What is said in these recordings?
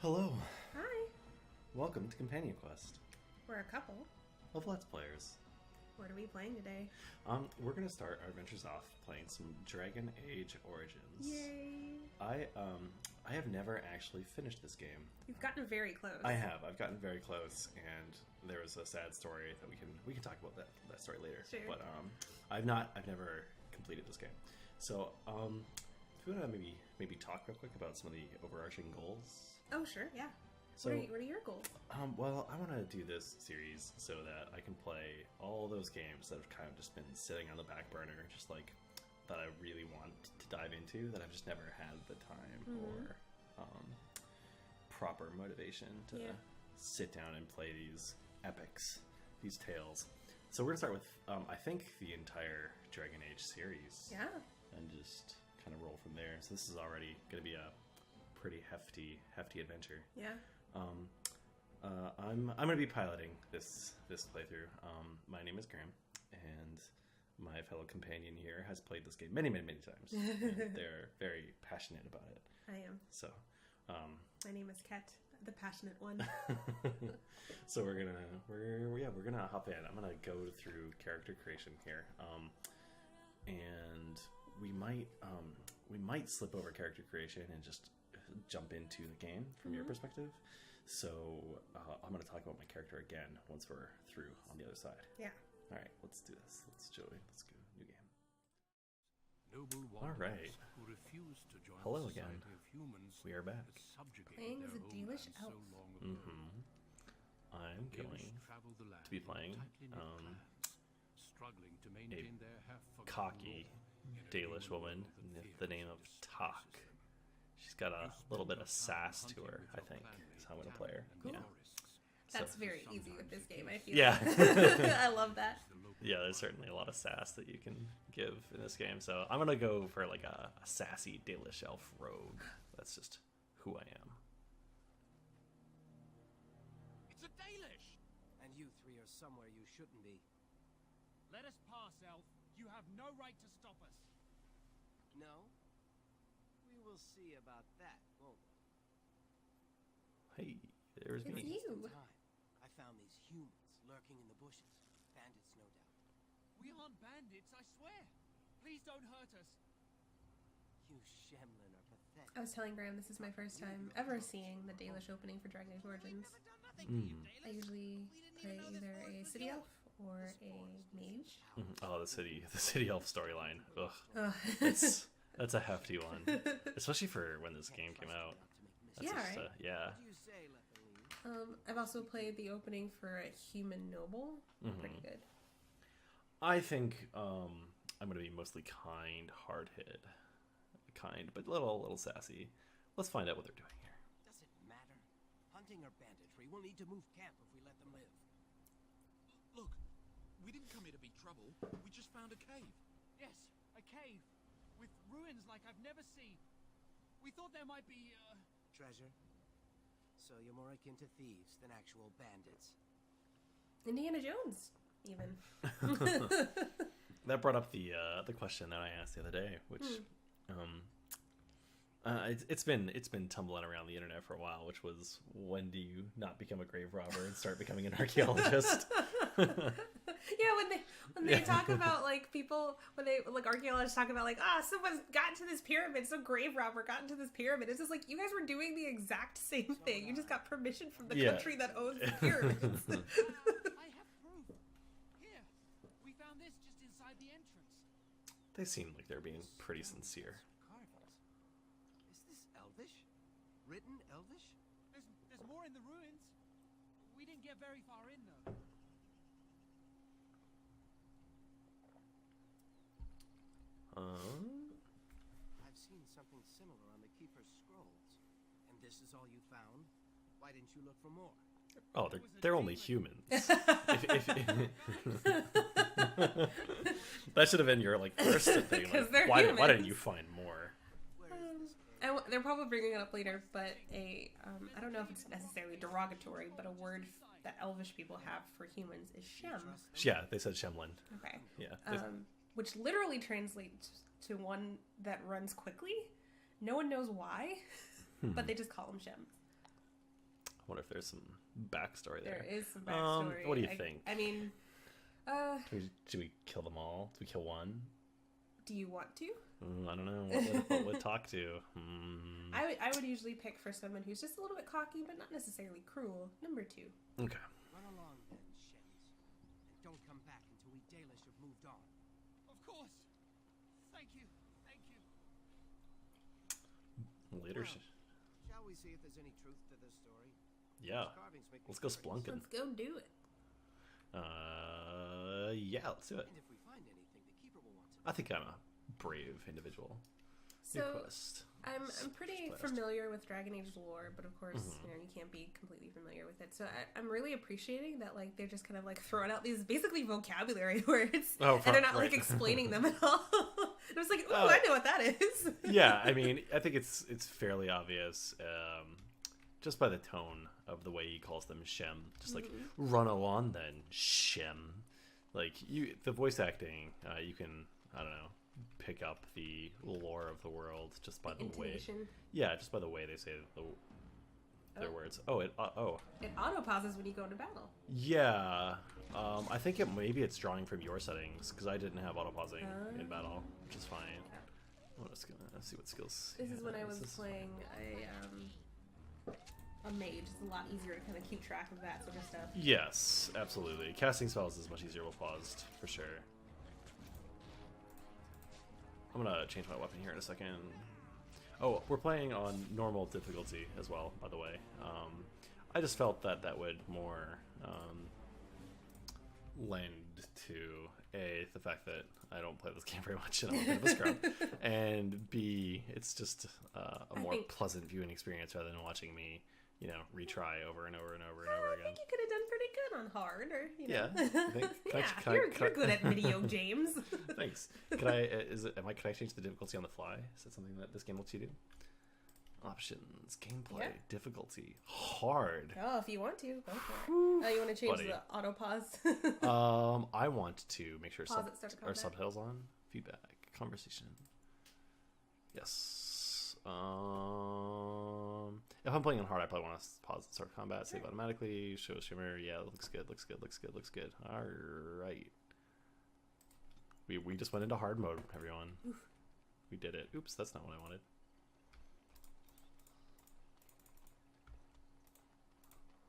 Hello, Hi. welcome to Companion Quest We're a couple. of Let's Players. What are we playing today? We're gonna start our adventures off playing some Dragon Age Origins. Yay. I have never actually finished this game. You've gotten very close. I have. I've gotten very close, and there was a sad story that we can talk about that story later. Sure. But I've never completed this game. So if you want to maybe talk real quick about some of the overarching goals. Oh, sure, yeah. So, what are your goals? well, I want to do this series so that I can play all those games that have kind of just been sitting on the back burner, just like that I really want to dive into, that I've just never had the time or proper motivation to sit down and play these epics, these tales. So we're going to start with, I think, the entire Dragon Age series. Yeah. And just kind of roll from there. So this is already going to be a pretty hefty adventure. Yeah. I'm going to be piloting this playthrough. My name is Graham, and my fellow companion here has played this game many times. And they're very passionate about it. I am. So, My name is Ket, the passionate one. so we're gonna hop in. I'm gonna go through character creation here, and we might slip over character creation and just jump into the game from your perspective. So I'm going to talk about my character again once we're through on the other side. Yeah. All right, let's do this. Let's go. New game. Noble All right. who refused to join Hello the again. society of humans We are back. that subjugated Playing their as a Delish homeland so elf. long ago. I'm The going Dalish traveled the land to be playing tightly knit clans, struggling to maintain their half-forgotten cocky rule in a Dalish kingdom woman of with the name of Tak. She's got a little bit of sass to her, I think, is how I'm going to play her. Cool. Yeah. That's So- very easy with this game, I feel. Yeah. I love that. Yeah, there's certainly a lot of sass that you can give in this game. So I'm gonna go for like a sassy Dalish elf rogue. That's just who I am. It's a Dalish! And you three are somewhere you shouldn't be. Let us pass, Elf. You have no right to stop us. No? We will see about that, won't we? Hey, there's It's me. you. Time. I found these humans lurking in the bushes. Bandits, no doubt. We aren't bandits, I swear. Please don't hurt us. You Shemlin are pathetic. I was telling Graham this is my first time ever seeing the Dalish opening for Dragon Age Origins. I usually play either a city elf or a mage. Oh, the city elf storyline. Ugh, Ugh. that's a hefty one, especially for when this game came out. That's Yeah, just, right? yeah. What do you say, Lethaline? I've also played the opening for a human noble. Pretty good. I think I'm gonna be mostly kind, hard-hit, but a little sassy. Let's find out what they're doing here. Does it matter? Hunting or banditry, we'll need to move camp if we let them live. Look, we didn't come here to be trouble. We just found a cave. Yes, a cave. With ruins like I've never seen. We thought there might be, Treasure? So you're more akin to thieves than actual bandits. Indiana Jones, even. That brought up the question that I asked the other day, which it's been tumbling around the internet for a while, which was, when do you not become a grave robber and start becoming an archaeologist? Yeah, when they talk about like people, when they like archaeologists talk about like, someone's gotten to this pyramid, some grave robber got into this pyramid. It's just like, you guys were doing the exact same thing. You just got permission from the country that owns the pyramids. I have proof. Here, we found this just inside the entrance. They seem like they're being pretty sincere. Carvings. Is this Elvish? Written Elvish? There's more in the ruins. We didn't get very far in though. I've seen something similar on the Keeper's scrolls. And this is all you found? Why didn't you look for more? Oh, they're only humans. That should have been your like first thing. 'Cause Like, they're why humans. didn't you find more? Where is this? And they're probably bringing it up later, but I don't know if it's necessarily derogatory, but a word that Elvish people have for humans is Shem. Yeah, they said Shemlin. Okay. Yeah. Which literally translates to one that runs quickly. No one knows why, but they just call him Shem. wonder if there's some backstory there. There is some backstory. What do you think? I mean, Should we kill them all? Do we kill one? do you want to? I don't know. What would talk to? I would usually pick for someone who's just a little bit cocky, but not necessarily cruel. Number 2. Okay. Run along then, Shems. And don't come back until we Dalish have moved on. Of course. Thank you. Thank you. Later. Well, shall we see if there's any truth to this story? Yeah. These carvings make me Let's go curious. splunking. Let's go do it. Yeah, let's do it. And if we find anything, the keeper will want to know. I think I'm a brave individual. New So quest. I'm pretty Quest. familiar with Dragon Age lore, but of course, you can't be completely familiar with it. So I'm really appreciating that like they're just kind of like throwing out these basically vocabulary words, Oh, and they're not like right. explaining them at all. It was like, ooh, Oh. I know what that is. Yeah, I mean, I think it's fairly obvious, just by the tone of the way he calls them Shem. Just like run along then, Shem. Like the voice acting, you can I don't know pick up the lore of the world just by the way. Intonation. Yeah, just by the way they say their words. Oh, it It auto pauses when you go into battle. yeah. I think maybe it's drawing from your settings because I didn't have auto pausing in battle, which is fine. I'm just gonna see what skills. This he is when I has. was This- playing a mage. It's a lot easier to kind of keep track of that sort of stuff. Yes, absolutely. Casting spells is much easier with paused, for sure. I'm gonna change my weapon here in a second. Oh, we're playing on normal difficulty as well, by the way. I just felt that would more lend to A, the fact that I don't play this game very much and I'm a bit of a scrub, and B, it's just a more pleasant viewing experience rather than watching me, retry over and over and over and over I again. think you could have done pretty good on hard, or Yeah, I think- can I- you're good at video games. Thanks. Can I change the difficulty on the fly? Is that something that this game lets you do? Options, gameplay, Yeah. difficulty, hard. Oh, if you want to, go for it. Oh, you want to change Buddy. the auto pause? I want to make sure Pause it, start the our combat. subtitles on. Feedback, conversation. Yes. If I'm playing on hard, I probably want to pause and start combat, save automatically, show shimmer. Yeah, looks good. All right. We just went into hard mode, everyone. Oof. We did it. Oops, that's not what I wanted.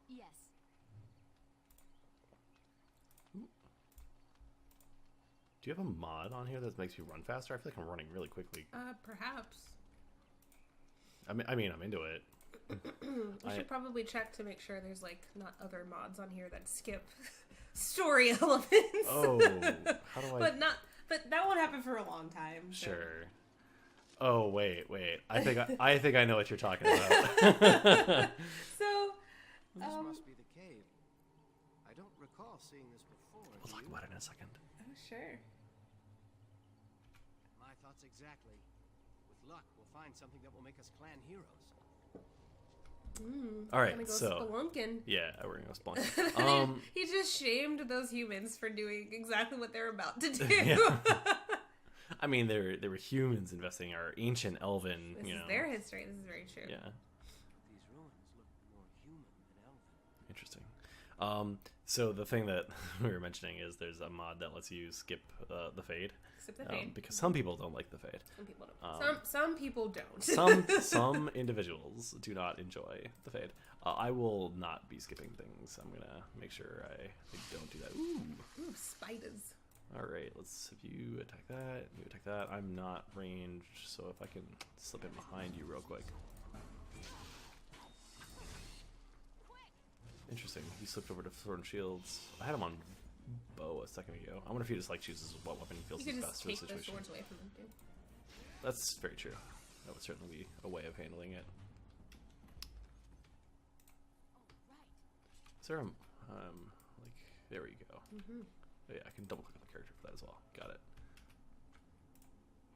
Yes. Do you have a mod on here that makes you run faster? I feel like I'm running really quickly. Perhaps. I mean, I'm into it. We should probably check to make sure there's like not other mods on here that skip story elements. Oh, how do I? But that won't happen for a long time. so. Sure. Oh wait. I think I know what you're talking about. So, This must be the cave. I don't recall seeing this before. We'll talk about it in a second. oh sure. My thoughts exactly. With luck, we'll find something that will make us clan heroes. All right, Gonna go so spelunking. yeah, we're gonna go spawn. He just shamed those humans for doing exactly what they're about to do. Yeah. I mean, they were humans investing our ancient elven. This is their history. This is very true. Yeah, These ruins look more human than elven. interesting. So the thing that we were mentioning is there's a mod that lets you skip the fade. Skip the fade. Because some people don't like the fade. Some people don't. Some people don't. Some individuals do not enjoy the fade. I will not be skipping things. I'm gonna make sure I don't do that. Ooh, spiders. All right, let's have you attack that. You attack that. I'm not ranged, so if I can slip in behind you real quick. Interesting. He slipped over to Sword and Shields. I had him on bow a second ago. I wonder if he just like chooses what weapon he feels You is could best just for the take the situation. swords away from them too. That's very true. That would certainly be a way of handling it. Is there a like there we go. Mm-hmm. Oh, yeah, I can double click on the character for that as well. Got it.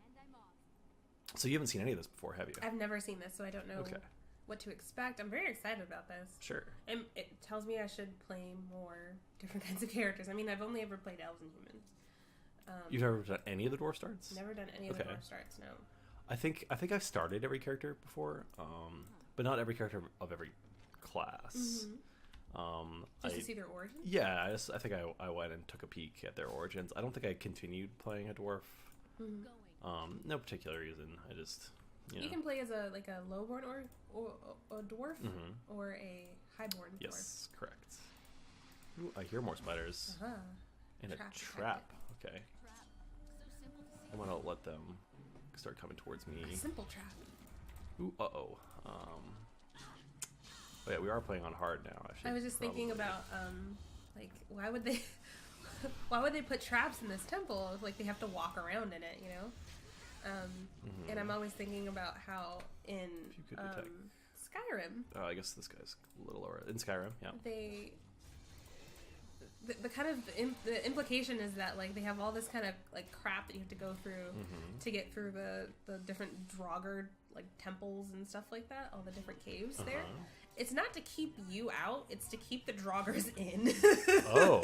And I'm off. So you haven't seen any of this before, have you? I've never seen this, so I don't know Okay. what to expect. I'm very excited about this. Sure. And it tells me I should play more different kinds of characters. I mean, I've only ever played elves and humans. You've never done any of the dwarf starts? Never done any of the Okay. dwarf starts, no. I think I've started every character before, but not every character of every class. Just to see their origin. Yeah, I think I went and took a peek at their origins. I don't think I continued playing a dwarf. No particular reason. I just you can play as a lowborn or a dwarf or a highborn dwarf. Yes, correct. Ooh, I hear more spiders. And a trap. Okay. I'm gonna let them start coming towards me. A simple trap. Ooh, oh yeah, we are playing on hard now. I was just thinking about like why would they put traps in this temple if like they have to walk around in it, you know? And I'm always thinking about how in Skyrim. Oh, I guess this guy's a little lower in Skyrim. Yeah. The kind of the implication is that like they have all this kind of like crap that you have to go through to get through the different Draugr like temples and stuff like that, all the different caves there. It's not to keep you out; it's to keep the Draugrs in. Oh,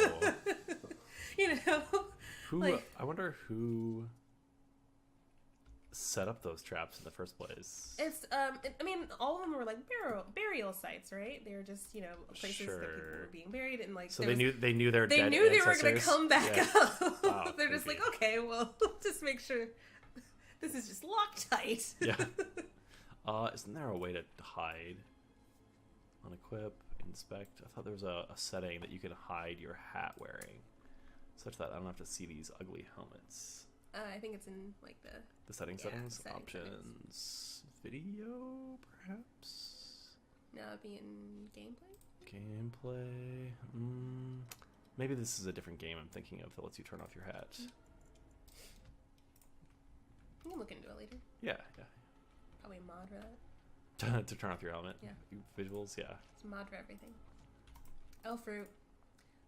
you know, I wonder who set up those traps in the first place. It's I mean, all of them were like burial sites, right? They were just places that people were being buried, and like so they knew their they dead knew they ancestors. were going to come back up. Wow, they're just like, okay, well, just make sure this is just Loctite. Yeah. Isn't there a way to hide? Unequip, inspect. I thought there was a setting that you could hide your hat wearing, such that I don't have to see these ugly helmets. I think it's in like the settings options. Video, perhaps. No, it'd be in gameplay. Gameplay. Maybe this is a different game I'm thinking of that lets you turn off your hat. You can look into it later. Yeah. Probably a mod for that. To turn off your helmet. Yeah. Visuals. Yeah. It's a mod for everything. Elfruit.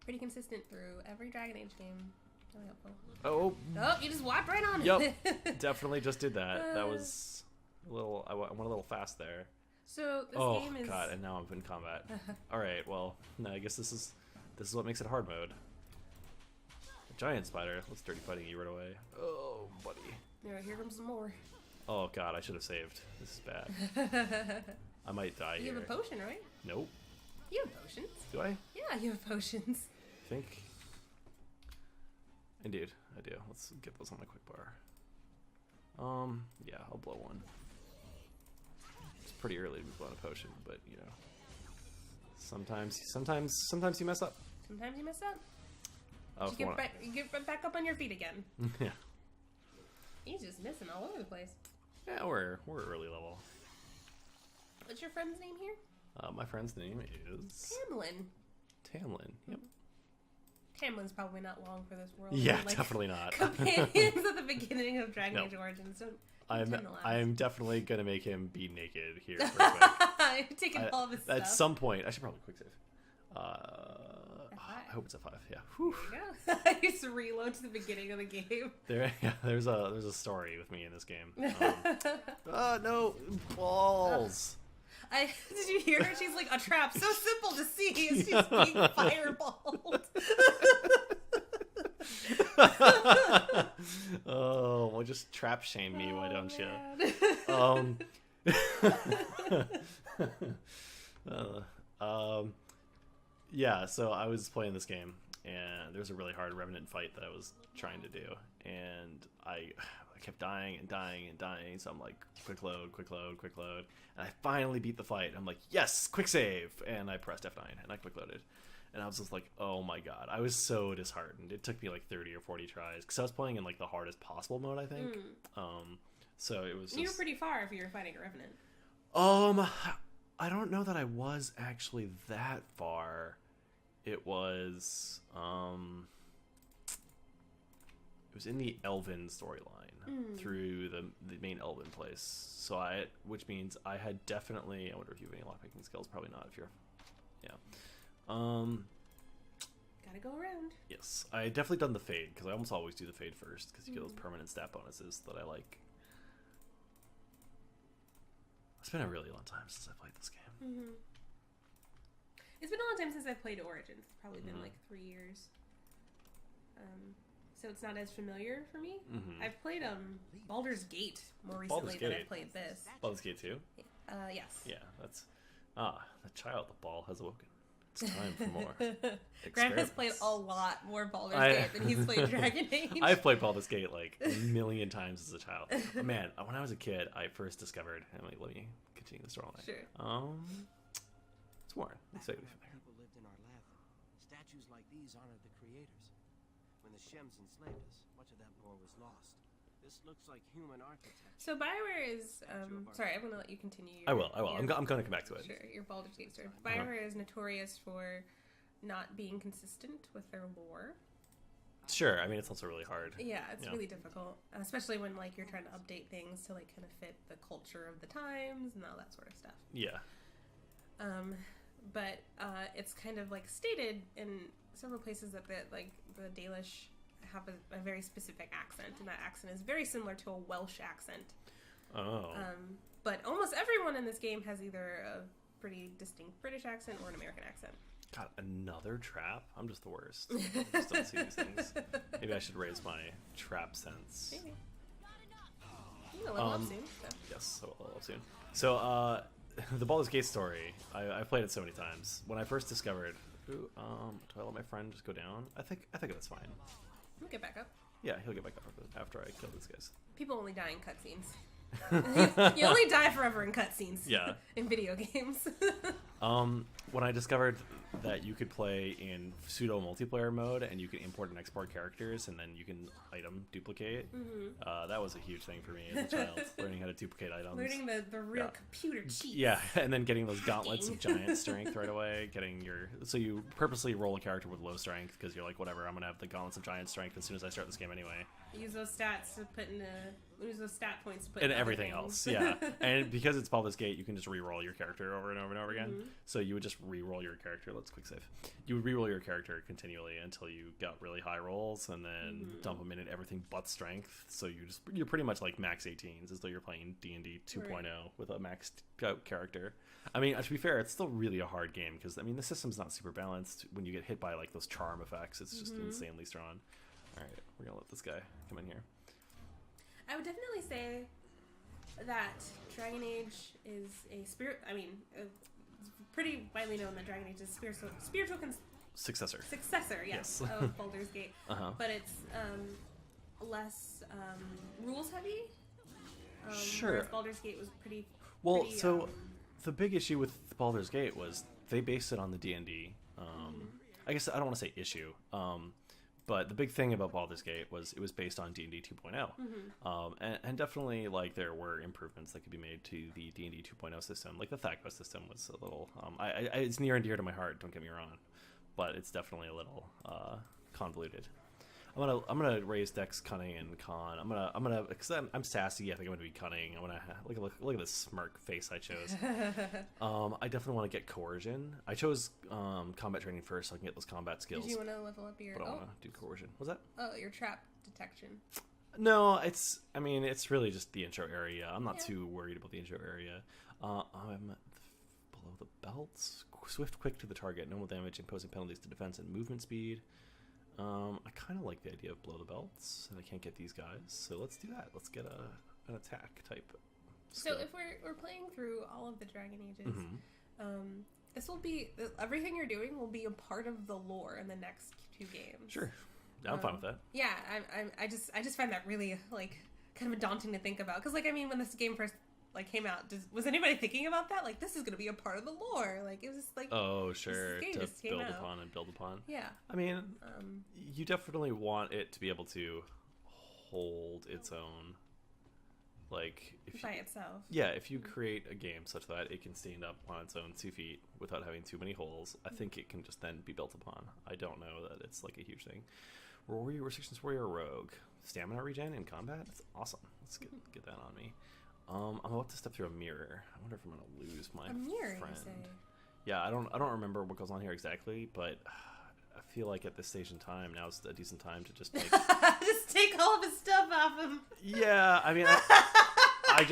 Pretty consistent through every Dragon Age game. Really helpful. Oh, you just walked right on it. Yep, definitely just did that. That was a little. I went a little fast there. So this game is. Oh god! And now I'm in combat. All right. Well, no, I guess this is what makes it hard mode. A giant spider. Let's dirty fighting you right away. Oh, buddy. Yeah, here comes some more. Oh god! I should have saved. This is bad. I might die here. You have a potion, right? Nope. You have potions. Do I? Yeah, you have potions. I think. Indeed, I do. Let's get those on my quick bar. Yeah, I'll blow one. It's pretty early to be blowing a potion, but you know, sometimes you mess up. Sometimes you mess up. Oh, you get back up on your feet again. Yeah. He's just missing all over the place. Yeah, we're early level. What's your friend's name here? My friend's name is Tamlin. Tamlin. Yep. Tamlin's probably not long for this world. Yeah, definitely not. Companions at the beginning of Dragon Age Origins. I'm definitely gonna make him be naked here real quick. Taking all of his stuff. At some point, I should probably quick save. I hope it's a 5. Yeah. Whew. There you go. I used to reload to the beginning of the game. There's a story with me in this game. No balls. Did you hear her? She's like, a trap so simple to see. She's being fireballed. Oh, well, just trap shame me, why don't you? Yeah, so I was playing this game, and there was a really hard Revenant fight that I was trying to do, and I kept dying and dying and dying, so I'm like, quick load, and I finally beat the fight. I'm like, yes, quick save, and I pressed F9, and I quick loaded, and I was just like, oh my god, I was so disheartened. It took me like 30 or 40 tries, because I was playing in like the hardest possible mode, I think. So it was just... You were pretty far if you were fighting a Revenant. I don't know that I was actually that far. It was in the Elven storyline through the main Elven place. So which means I had definitely. I wonder if you have any lockpicking skills. Probably not. If you're, yeah. Gotta go around. Yes, I definitely done the fade because I almost always do the fade first because you get those permanent stat bonuses that I like. It's been a really long time since I played this game. It's been a long time since I've played Origins. It's probably been like 3 years. So it's not as familiar for me. I've played Baldur's Gate more recently than I've played this. Baldur's Gate 2? Yes. Yeah, that's The child, the ball has awoken. It's time for more. Grant has played a lot more Baldur's Gate than he's played Dragon Age. I've played Baldur's Gate like a million times as a child. Man, when I was a kid, I first discovered. Let me continue the story. Sure. It's Warren. Let's say People lived in our land. Statues like these honored the creators. When the Shems enslaved us, much of that lore was lost. This looks like human architecture. So BioWare is sorry, I'm gonna let you continue. I will. I'm going to come back to it. Sure, your Baldur's Gate story. BioWare is notorious for not being consistent with their lore. Sure. I mean, it's also really hard. Yeah, it's really difficult, especially when like you're trying to update things to like kind of fit the culture of the times and all that sort of stuff. Yeah. But it's kind of like stated in several places that the Dalish have a very specific accent, and that accent is very similar to a Welsh accent. Oh. But almost everyone in this game has either a pretty distinct British accent or an American accent. God, another trap? I'm just the worst. I just don't see these things. Maybe I should raise my trap sense. Maybe. You level up soon. So. Yes, I will level up soon. So, the Baldur's Gate story, I played it so many times. When I first discovered, do I let my friend just go down? I think that's fine. He'll get back up. Yeah, he'll get back up after I kill these guys. People only die in cutscenes. You only die forever in cutscenes. Yeah. In video games. When I discovered that you could play in pseudo multiplayer mode and you can import and export characters and then you can item duplicate, that was a huge thing for me as a child. Learning how to duplicate items. Learning the real computer cheats. Yeah, and then getting those gauntlets of giant strength right away. So you purposely roll a character with low strength because you're like, whatever, I'm gonna have the gauntlets of giant strength as soon as I start this game anyway. Use those stats to put in use those stat points to put and in everything else. Yeah. And because it's Baldur's Gate, you can just re-roll your character over and over and over again. So you would just re-roll your character. Let's quick save. You would re-roll your character continually until you got really high rolls, and then dump them in at everything but strength. So you're pretty much like max 18s, as though you're playing D&D 2.0 with a maxed out character. I mean, to be fair, it's still really a hard game because I mean the system's not super balanced. When you get hit by like those charm effects, it's just insanely strong. All right, we're gonna let this guy come in here. I would definitely say that Dragon Age is a spirit. I mean, it's pretty widely known that Dragon Age is spiritual Successor. Yes, of Baldur's Gate. But it's less rules heavy. Sure. Whereas Baldur's Gate was pretty. The big issue with Baldur's Gate was they based it on the D&D. I guess I don't want to say issue. But the big thing about Baldur's Gate was it was based on D&D 2.0. And definitely, like, there were improvements that could be made to the D&D 2.0 system. Like, the Thedas system was a little... it's near and dear to my heart, don't get me wrong. But it's definitely a little convoluted. I'm gonna raise Dex, Cunning, and Con. I'm gonna because I'm sassy. I think I'm gonna be cunning. I'm gonna look at this smirk face I chose. I definitely want to get Coercion. I chose combat training first, so I can get those combat skills. Did you want to level up your? But I want to do Coercion. What's that? Oh, your trap detection. No, it's really just the intro area. I'm not too worried about the intro area. I'm below the belts. Swift, quick to the target. Normal damage, imposing penalties to defense and movement speed. I kind of like the idea of below the belts, and I can't get these guys, so let's do that. Let's get an attack type skill. So if we're playing through all of the Dragon Ages, this will be everything you're doing will be a part of the lore in the next 2 games. Sure, I'm fine with that. Yeah, I just find that really like kind of daunting to think about because like I mean when this game first like came out, was anybody thinking about that? Like this is gonna be a part of the lore. Like it was just like sure, to build upon and build upon. Yeah, I mean, you definitely want it to be able to hold its own, like by itself. Yeah, if you create a game such that it can stand up on its own 2 feet without having too many holes, I think it can just then be built upon. I don't know that it's like a huge thing. Warrior, restrictions, warrior, rogue, stamina regen in combat. That's awesome. Let's get that on me. I'm about to step through a mirror. I wonder if I'm gonna lose my friend. You say? Yeah, I don't remember what goes on here exactly, but I feel like at this stage in time, now is a decent time to just like just take all of his stuff off him. Yeah, I mean, I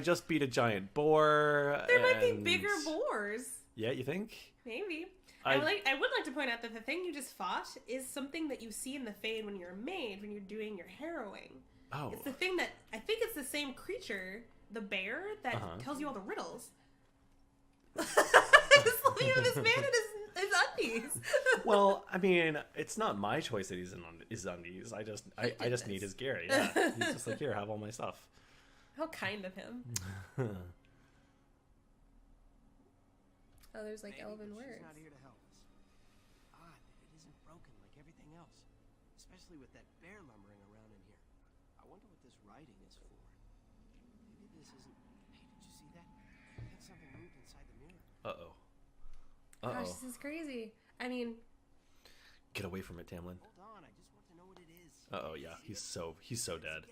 just beat a giant boar. There might be bigger boars. Yeah, you think? Maybe. I would like to point out that the thing you just fought is something that you see in the Fade when you're a maid, when you're doing your harrowing. Oh. It's the thing that, I think it's the same creature, the bear, that tells you all the riddles. Let me have this man in his undies. Well, I mean, it's not my choice that he's in his undies. I just need his gear. Yeah, he's just like, here, have all my stuff. How kind of him. Oh, there's like elven words. She's not here to help us. Odd that it isn't broken like everything else, especially with that bear lumbering around in here. I wonder what this writing is for. Maybe this isn't. Hey, did you see that? I think something moved inside the mirror. Uh-oh. Gosh, this is crazy. I mean, Get away from it, Tamlin. Hold on, I just want to know what it is. Uh-oh, yeah, he's so dead.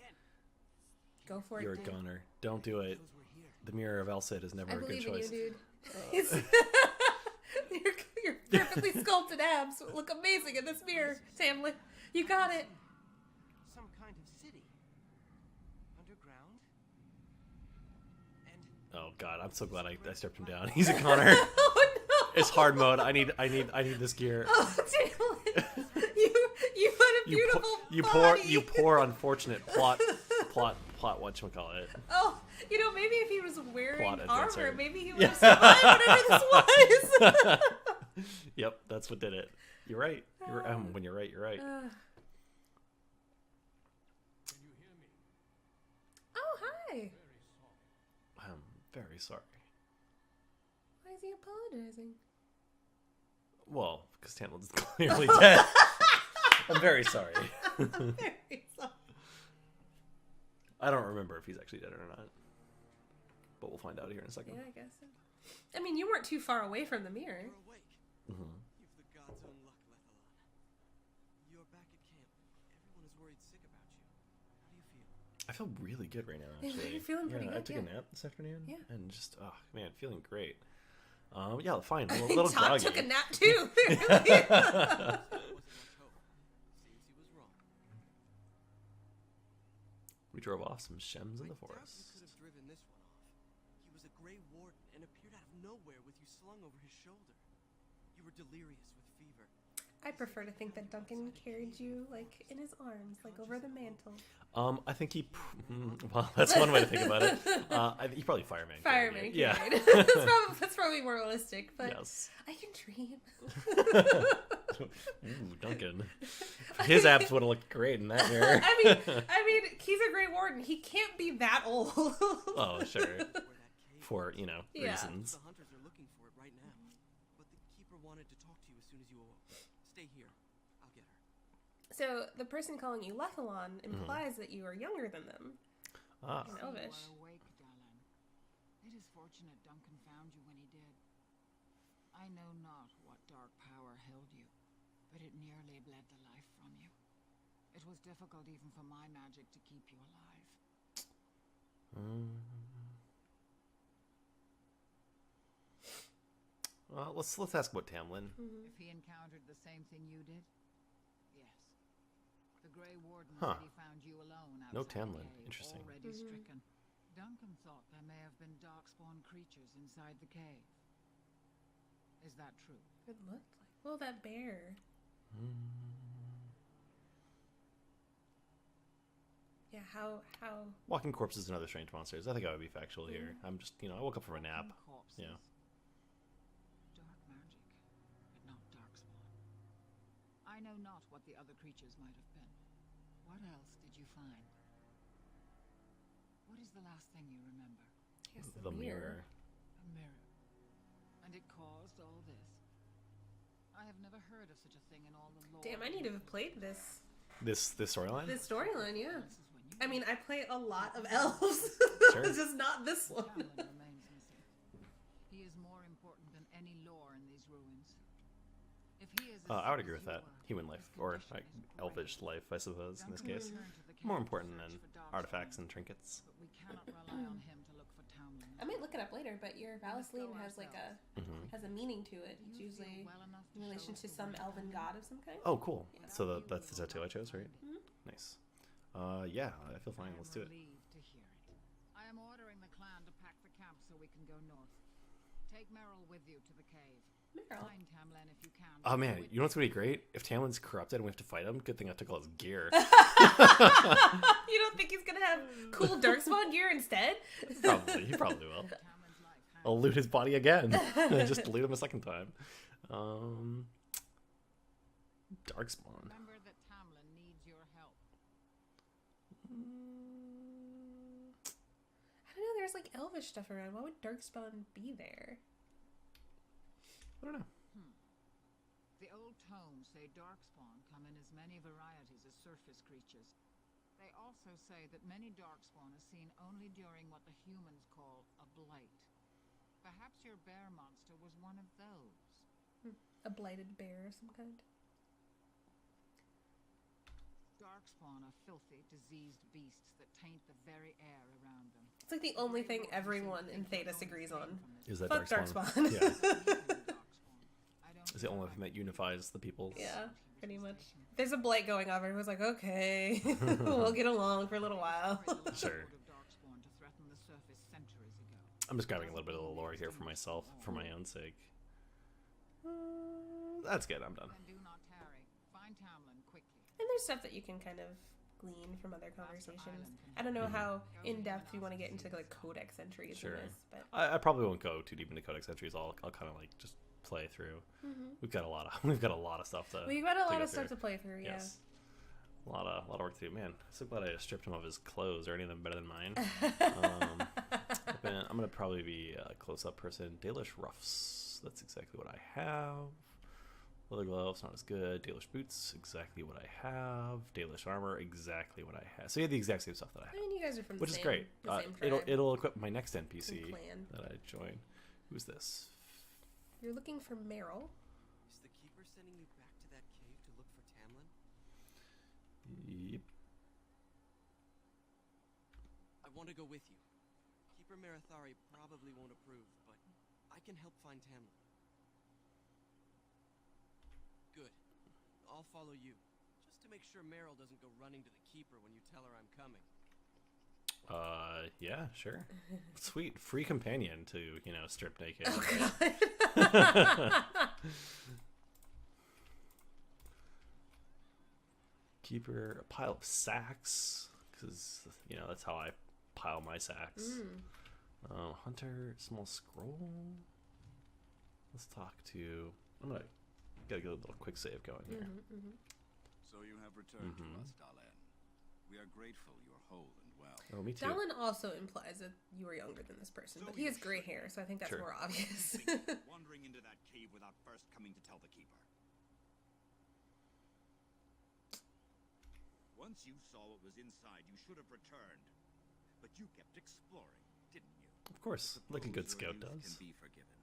go for You're it, a dude. gunner. Don't do it. The Mirror of Elcid is never I a good believe in you, choice. dude. Your perfectly sculpted abs look amazing in this mirror, Tamlin. You got it. Some kind of city. Underground. And Oh god, I'm so glad I stepped him down. He's a gunner. Oh no! It's hard mode. I need this gear. Oh, Tamlin, you had a beautiful body. you poor unfortunate plot whatchamacallit. Oh, maybe if he was wearing Plot armor, advancer. maybe he would have survived whatever this was. Yep, that's what did it. You're right. When you're right, you're right. Can you hear me? Oh, hi. I'm very sorry. Why is he apologizing? Well, because Tamlin's clearly dead. I'm very sorry. Very sorry. I don't remember if he's actually dead or not. But we'll find out here in a second. Yeah, I guess so. I mean, you weren't too far away from the mirror. you're awake. Mm-hmm. You've the god's own luck, Lethalon. You're back at camp. Everyone is worried sick about you. How do you feel? I feel really good right now, Yeah, actually. you're feeling pretty I good, took yeah. a nap this afternoon. Yeah. And just, oh, man, feeling great. Yeah, fine. A little Todd groggy. took a nap too. There wasn't much hope. Seems he was wrong. We drove off some shems in the I doubt forest. you could have driven this one off. He was a Grey Warden and appeared out of nowhere with you slung over his shoulder. You were delirious with fever. I prefer to think that Duncan carried you like in his arms, like over the mantle. I think he. Well, that's one way to think about it. He probably fireman. carried Fireman, it. Yeah. carried. that's probably more realistic, but Yes. I can dream. Ooh, Duncan. His abs would have looked great in that mirror. I mean, he's a Grey Warden. He can't be that old. Oh, sure. Where that cave For, Yeah. reasons. The hunters are looking for it right now. But the keeper wanted to talk to you as soon as you awoke. Stay here. I'll get her. So the person calling you Lethalon implies that you are younger than them. Ah. In Elvish. You are awake, darling. It is fortunate Duncan found you when he did. I know not what dark power held you, but it nearly bled the life from you. It was difficult even for my magic to keep you alive. Well, let's ask about Tamlin. If he encountered the same thing you did? Yes. The Grey Warden said he found you alone outside No the Tamlin. cave, Interesting. already stricken. Duncan thought there may have been darkspawn creatures inside the cave. Is that true? It looked like. Well, that bear. Yeah, how Walking corpses and other strange monsters. I think I would be factual here. I'm just, I woke up from a nap. Walking corpses. Yeah. Dark magic, but not darkspawn. I know not what the other creatures might have been. What else did you find? What is the last thing you remember? yes, The mirror. A mirror. And it caused all this. I have never heard of such a thing in all the lore. Damn, I need to have played this This storyline? this storyline. Yeah. This is when you I mean, I play a lot of elves. Sure. It's just not this one. Tamlin remains missing. He is more important than any lore in these ruins. If he is I would as agree with sick as that. you were, Human life, his or condition is elvish grave. life, I suppose, in this Duncan case. returned to the More cave to important than search for darkspawn, artifacts and trinkets. But we cannot rely on him to look for Tamlin. I might look it up later, but your Valisline has like has a meaning to it. It's You feel usually well enough in to relation show to us the some way elven down? god of some kind. Oh, cool. Yeah. So that's the tattoo I chose, right? Nice. Yeah, I feel fine. I am Let's do it. relieved to hear it. I am ordering the clan to pack the camp so we can go north. Take Merrill with you to the cave. Meryl. Find Tamlin if you can. Oh man, you know what's gonna be great? If Tamlin's corrupted and we have to fight him, good thing I took all his gear. You don't think he's gonna have cool darkspawn gear instead? Probably, he probably will. Tamlin's life I'll loot his body again. Just loot him a second time. Darkspawn. Remember that Tamlin needs your help. I don't know, there's like elvish stuff around. Why would Darkspawn be there? I don't know. The old tomes say Darkspawn come in as many varieties as surface creatures. They also say that many Darkspawn are seen only during what the humans call a blight. Perhaps your bear monster was one of those. A blighted bear of some kind? Darkspawn are filthy, diseased beasts that taint the very air around them. It's like the only thing everyone in Thedas agrees on. Is that Fuck Darkspawn? Darkspawn. Yeah. It's the only thing that unifies the peoples. Yeah, pretty much. There's a blight going on. Everyone's like, okay, we'll get along for a little while. Sure. I'm just grabbing a little bit of the lore here for myself, for my own sake. That's good, I'm done. Do not tarry. Find Tamlin quickly. And there's stuff that you can kind of glean from other conversations. I don't know how in depth you want to get into like codex entries in this, but I probably won't go too deep into codex entries. I'll kind of like just play through. We've got a lot of stuff to. we've got a lot go of stuff through. to play through. Yeah. Yes. A lot of work to do. Man, so glad I stripped him of his clothes. Are any of them better than mine? I'm gonna probably be a close-up person. Dalish ruffs. That's exactly what I have. Leather gloves, not as good. Dalish boots, exactly what I have. Dalish armor, exactly what I have. So you have the exact same stuff that I I have, mean, you guys are from which the is same, great. the same tribe. It'll equip my next NPC Same clan. that I join. Who's this? You're looking for Meryl. Is the keeper sending you back to that cave to look for Tamlin? Yep. I want to go with you. Keeper Marathari probably won't approve, but I can help find Tamlin. Good. I'll follow you. Just to make sure Meryl doesn't go running to the keeper when you tell her I'm coming. Yeah, sure. Sweet. Free companion to, strip naked. Oh god. Keeper, a pile of sacks, because, that's how I pile my sacks. Hunter, small scroll. Let's talk to... I'm going to get a little quick save going here. So you have returned to us, Dalen. We are grateful you're whole and well. Oh, me too. Dallin also implies that you are younger than this person, but he has gray hair, so I think that's Sure. more obvious. Wandering into that cave without first coming to tell the keeper. Once you saw what was inside, you should have returned. But you kept exploring, didn't you? Of course, like a good Suppose your scout youth does. Can be forgiven.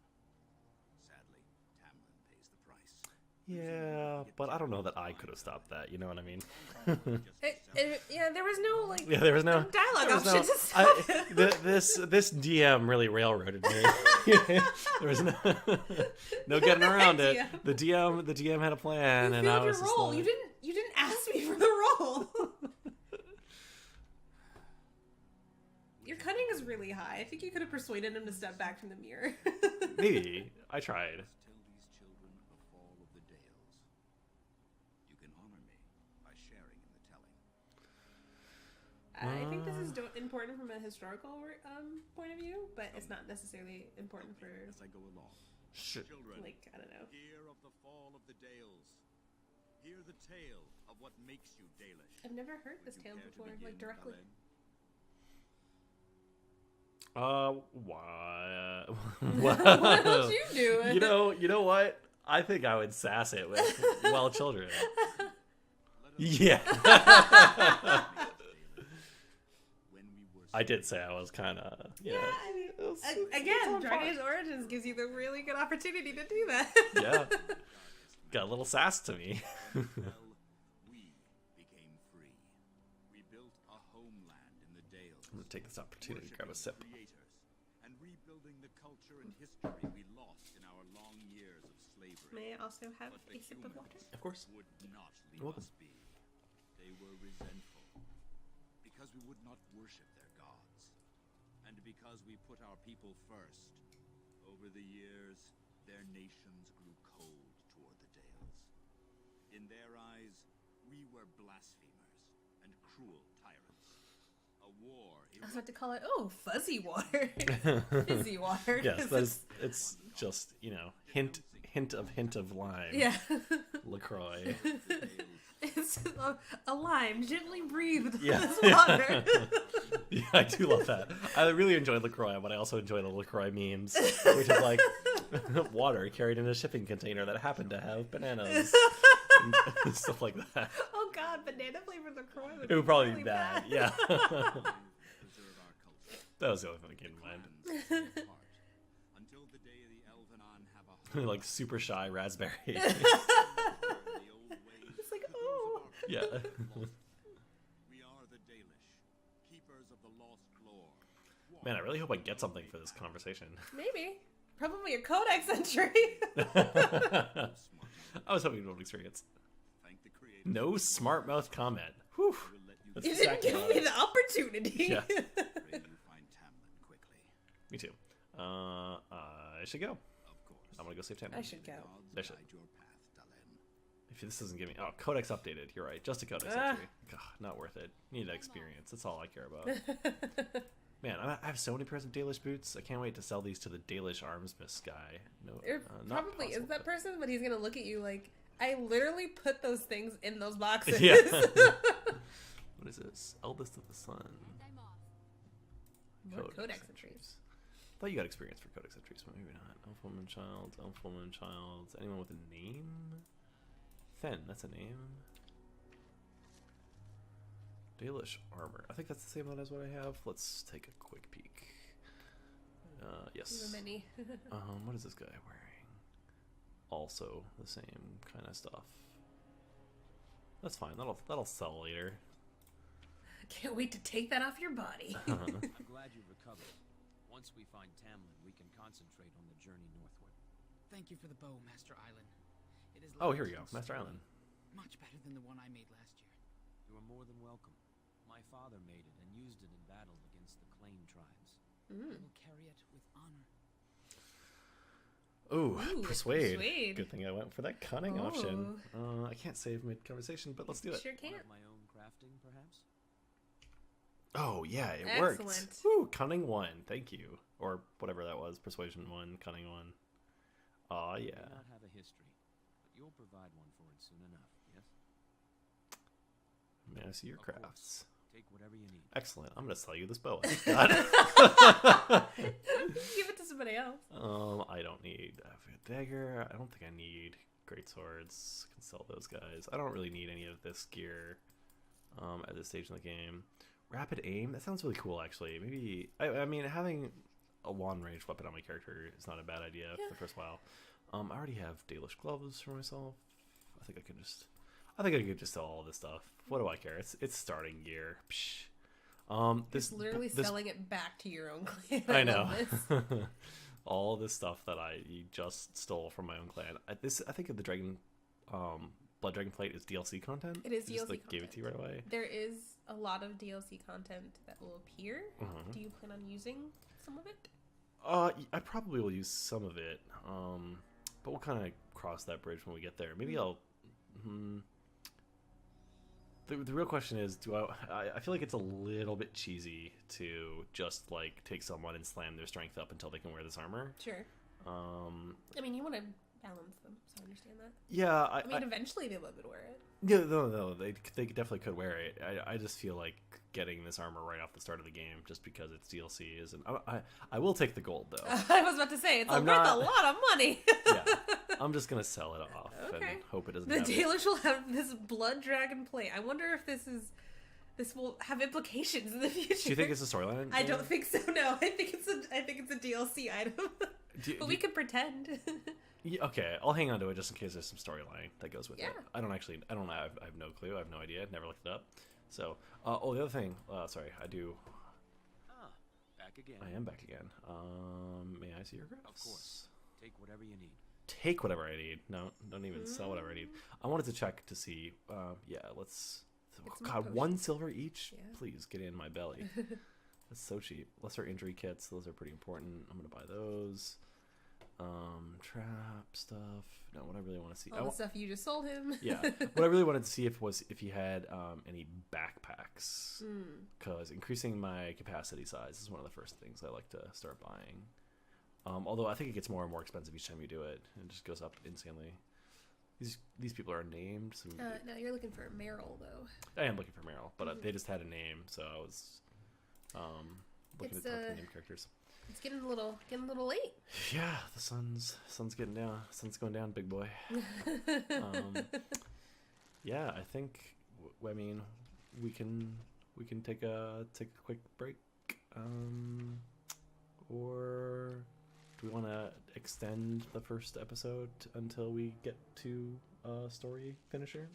Sadly, Tamlin pays the price. Yeah, but I don't know that I could have stopped that, you know what I mean? Yeah, there was no like. Yeah, there was no dialogue there was option no- to stop it. this DM really railroaded me. There was no getting around it. The DM had a plan, You and I failed was your just role. like, You didn't ask me for the role. Your cunning is really high. I think you could have persuaded him to step back from the mirror. maybe I tried. Tell these children of the fall of the Dales. You can honor me by sharing in the telling. I think this is important from a historical point of view, but it's not necessarily important for As I go along. Sure. Children, like I don't know. hear of the fall of the Dales. Hear the tale of what makes you Dalish. I've never heard this Would you tale care to before, begin, like directly. Dalen? Why? What else you doing? You know what? I think I would sass it with well children. Yeah. When we were I did say I was kind of, Yeah, I mean, again, Dragon Age Origins gives you the really good opportunity to do that. Yeah. Got a little sass to me. well, we became free. We built a homeland in the Dales. I'm gonna take this opportunity to grab a sip. Creators, and rebuilding the culture and history we lost in our long years of slavery. May I also have But a the sip of water? humans Of course. would not leave You're welcome. us be. They were resentful because we would not worship their gods, and because we put our people first. Over the years, their nations grew cold toward the Dales. In their eyes, we were blasphemers and cruel tyrants. A war. I was about to call it, fuzzy water. Fizzy water. Yes, it's just, hint of lime. Yeah. LaCroix. It's a lime gently breathed Yeah. on this water. Yeah, I do love that. I really enjoy LaCroix, but I also enjoy the LaCroix memes, which is like water carried in a shipping container that happened to have bananas. And stuff like that. Oh god, banana flavored LaCroix would It would probably really be bad. Yeah. That was the only thing that came to mind. Until the day the Elvenon have a Like super shy raspberry. It's like, oh. Yeah. We are the Dalish, keepers of the lost lore. Man, I really hope I get something for this conversation. Maybe. Probably a codex entry. I was hoping to experience. Thank the creator. No smart mouth comment. Whew. That's You didn't exactly give what me I- the opportunity. Yeah. Pray you find Tamlin quickly. Me too. I should go. Of course. I'm gonna go save time. I should go. I should. Guide your path, Dalen. If this doesn't give me... Oh, codex updated. You're right. Just a codex entry. God, not worth it. Need that experience. That's all I care about. Man, I have so many pairs of Dalish boots. I can't wait to sell these to the Dalish armsmith guy. No, not Probably is possible, that but- person, but he's gonna look at you like, I literally put those things in those boxes. Yeah. What is this? Eldest of the Sun. And I'm off. More codex entries. Thought you got experience for codex entries, but maybe not. Elf woman child, elf woman child. Anyone with a name? Fen, that's a name. Dalish armor. I think that's the same one as what I have. Let's take a quick peek. Yes. So many. What is this guy wearing? Also the same kind of stuff. That's fine. That'll sell later. Can't wait to take that off your body. I'm glad you've recovered. Once we find Tamlin, we can concentrate on the journey northward. Thank you for the bow, Master Island. It is Oh, here we go. light and Master sturdy. Island. Much better than the one I made last year. You are more than welcome. My father made it and used it in battle against the Claim tribes. I will carry it with honor. Ooh, Ooh, persuade. persuade. Good thing I went for that cunning option. I can't save mid conversation, but let's do it. Sure One can't. of my own crafting, perhaps? Oh yeah, it Excellent. worked. Ooh, cunning 1. Thank you, or whatever that was. Persuasion 1, cunning 1. Aw, I yeah. do not have a history, but you'll provide one for it soon enough, yes? May I see your Of course. crafts? Take whatever you need. Excellent. I'm gonna sell you this bow. Got it. Give it to somebody else. I don't need a dagger. I don't think I need great swords. Can sell those guys. I don't really need any of this gear at this stage in the game. Rapid aim. That sounds really cool, actually. Maybe I mean having a long range weapon on my character is not a bad idea for the first while. I already have Dalish gloves for myself. I think I could just sell all this stuff. What do I care? It's starting gear. Psh. It's literally selling it back to your own clan. I know. love this. All this stuff that you just stole from my own clan. I think of the dragon, Blood Dragon Plate is DLC content. It is They just, DLC like, gave it to you right away. There is a lot of DLC content that will appear. Mhm. Do you plan on using some of it? I probably will use some of it. But we'll kind of cross that bridge when we get there. Maybe I'll. The real question is, I feel like it's a little bit cheesy to just like take someone and slam their strength up until they can wear this armor. Sure. I mean, you want to balance them, so I understand that. Yeah, I mean, eventually they would wear it. Yeah, no, they definitely could wear it. I just feel like getting this armor right off the start of the game just because it's DLC isn't. I will take the gold though. I was about to say it's I'm worth not- a lot of money. Yeah, I'm just gonna sell it off Okay. and hope it doesn't. The have Dalish will have this blood dragon plate. I wonder if this will have implications in the future. Do you think it's a storyline? I don't think so. No, I think it's a DLC item. But we could pretend. Yeah, okay, I'll hang on to it just in case there's some storyline that goes with it. Yeah. I have no clue. I have no idea. Never looked it up. So, the other thing. Sorry, I do. Ah, back again. I am back again. May I see your Of graphs? course. Take whatever you need. Take whatever I need. No, don't even sell whatever I need. I wanted to check to see. Yeah, let's. Get some God, potions. 1 silver each. Yeah. Please get in my belly. That's so cheap. Lesser injury kits. Those are pretty important. I'm gonna buy those. Trap stuff. No, what I really want to see. All the stuff you just sold him. Yeah, what I really wanted to see if he had any backpacks, because increasing my capacity size is one of the first things I like to start buying. Although I think it gets more and more expensive each time you do it. It just goes up insanely. These people are named. So no, you're looking for Meryl though. I am looking for Meryl, but they just had a name, so I was looking at the name characters. It's getting a little late. Yeah, the sun's getting down. Sun's going down, big boy. Yeah, I think. I mean, we can take a quick break, or do we want to extend the first episode until we get to story finisher?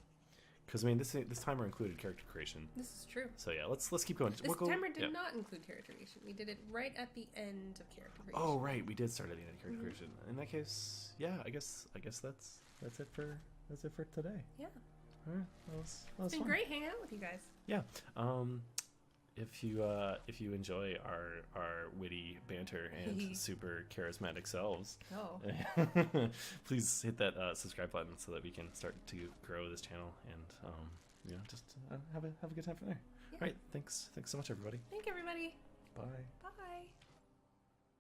Because I mean, this timer included character creation. This is true. So yeah, let's keep going. This timer did not include character creation. We did it right at the end of character creation. Oh right, we did start at the end of character creation. In that case, yeah, I guess that's it for today. Yeah. All right, that was it's been fun. great hanging out with you guys. Yeah. If you enjoy our witty banter and super charismatic selves, please hit that subscribe button so that we can start to grow this channel and just have a good time from there. Yeah. All right, thanks so much, everybody. Thank everybody. Bye. Bye.